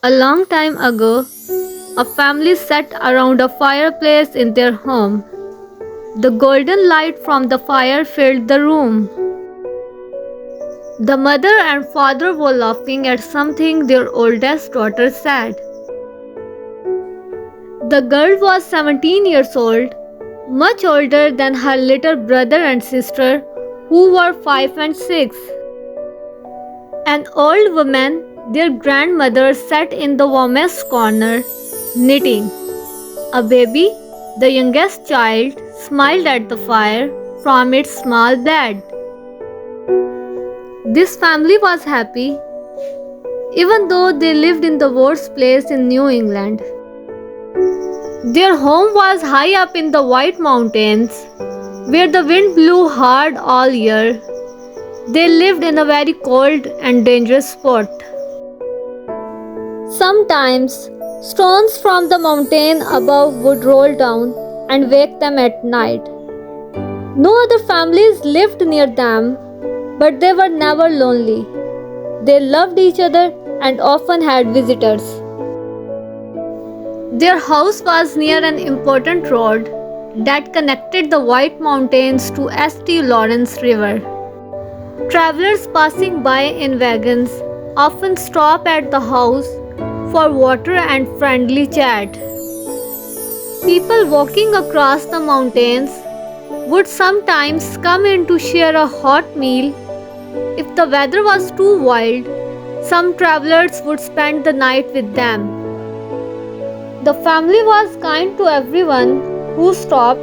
A long time ago, a family sat around a fireplace in their home. The golden light from the fire filled the room. The mother and father were laughing at something their oldest daughter said. The girl was 17 years old, much older than her little brother and sister, who were 5 and 6. An old woman, their grandmother, sat in the warmest corner, knitting. A baby, the youngest child, smiled at the fire from its small bed. This family was happy, even though they lived in the worst place in New England. Their home was high up in the White Mountains, where the wind blew hard all year. They lived in a very cold and dangerous spot. Sometimes, stones from the mountain above would roll down and wake them at night. No other families lived near them, but they were never lonely. They loved each other and often had visitors. Their house was near an important road that connected the White Mountains to St. Lawrence River. Travelers passing by in wagons often stop at the house for water and friendly chat. People walking across the mountains would sometimes come in to share a hot meal. If the weather was too wild, some travelers would spend the night with them. The family was kind to everyone who stopped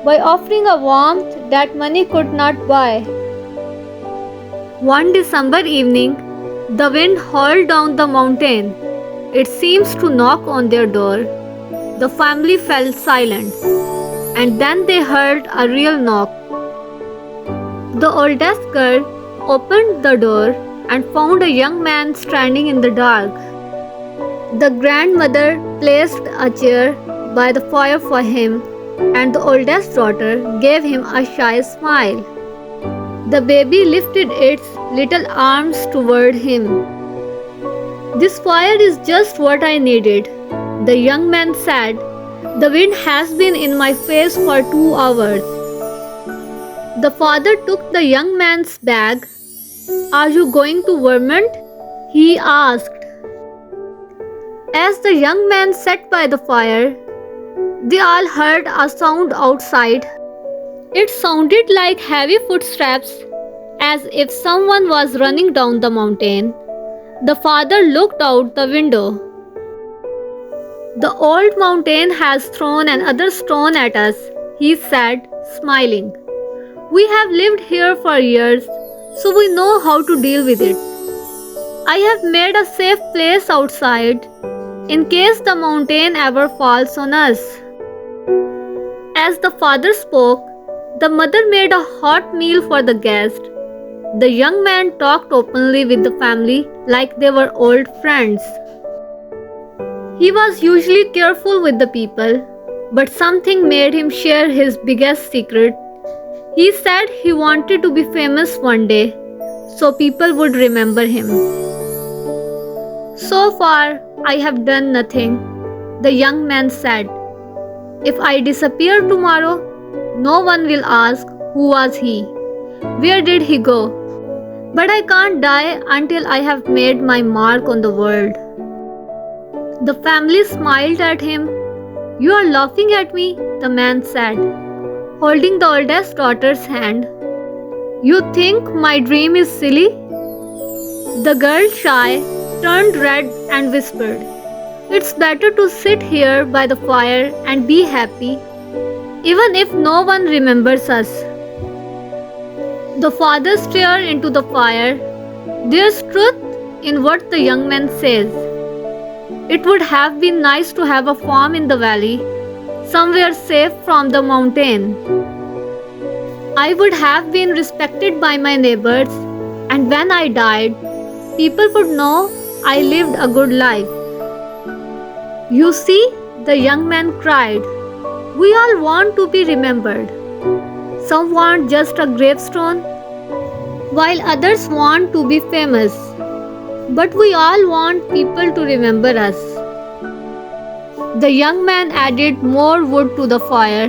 by offering a warmth that money could not buy. One December evening, the wind howled down the mountain. It seems to knock on their door. The family fell silent, and then they heard a real knock. The oldest girl opened the door and found a young man standing in the dark. The grandmother placed a chair by the fire for him, and the oldest daughter gave him a shy smile. The baby lifted its little arms toward him. "This fire is just what I needed," the young man said. "The wind has been in my face for 2 hours." The father took the young man's bag. "Are you going to Vermont?" he asked. As the young man sat by the fire, they all heard a sound outside. It sounded like heavy footsteps, as if someone was running down the mountain. The father looked out the window. "The old mountain has thrown another stone at us," he said, smiling. "We have lived here for years, so we know how to deal with it. I have made a safe place outside, in case the mountain ever falls on us." As the father spoke, the mother made a hot meal for the guest. The young man talked openly with the family like they were old friends. He was usually careful with the people, but something made him share his biggest secret. He said he wanted to be famous one day, so people would remember him. "So far, I have done nothing," the young man said. "If I disappear tomorrow, no one will ask, 'Who was he? Where did he go?' But I can't die until I have made my mark on the world." The family smiled at him. "You are laughing at me," the man said, holding the oldest daughter's hand. "You think my dream is silly?" The girl, shy, turned red and whispered, "It's better to sit here by the fire and be happy, even if no one remembers us." The father stared into the fire. There's truth in what the young man says. It would have been nice to have a farm in the valley, somewhere safe from the mountain. I would have been respected by my neighbors, and when I died, people would know I lived a good life. "You see," the young man cried, "we all want to be remembered. Some want just a gravestone, while others want to be famous. But we all want people to remember us. The young man added more wood to the fire,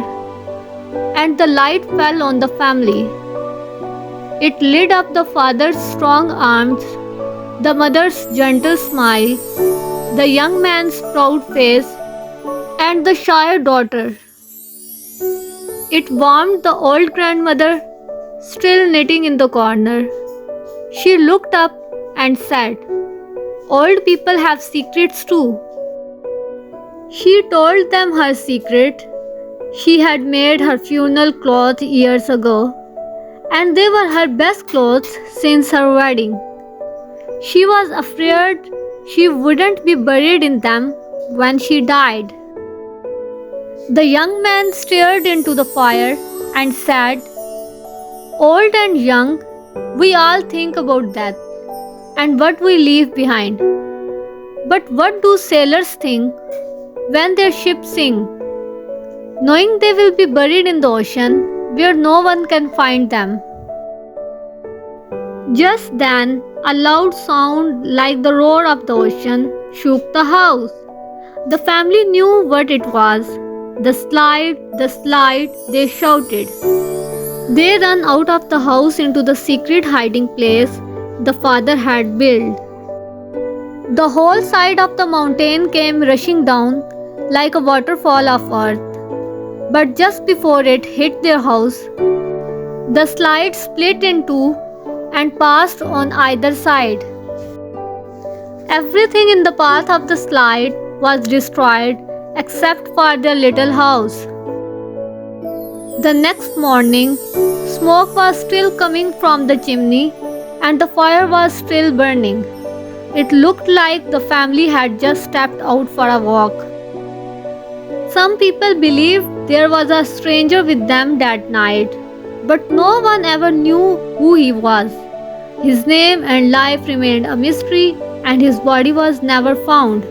and the light fell on the family. It lit up the father's strong arms, the mother's gentle smile, the young man's proud face, and the shy daughter. It warmed the old grandmother, still knitting in the corner. She looked up and said, "Old people have secrets too." She told them her secret. She had made her funeral cloth years ago, and they were her best clothes since her wedding. She was afraid she wouldn't be buried in them when she died. The young man stared into the fire and said, "Old and young, we all think about death and what we leave behind. But what do sailors think when their ships sink, knowing they will be buried in the ocean where no one can find them?" Just then, a loud sound like the roar of the ocean shook the house. The family knew what it was. The slide, they shouted. They ran out of the house into the secret hiding place the father had built. The whole side of the mountain came rushing down like a waterfall of earth. But just before it hit their house, the slide split in two and passed on either side. Everything in the path of the slide was destroyed except for their little house. The next morning, smoke was still coming from the chimney and the fire was still burning. It looked like the family had just stepped out for a walk. Some people believed there was a stranger with them that night, but no one ever knew who he was. His name and life remained a mystery, and his body was never found.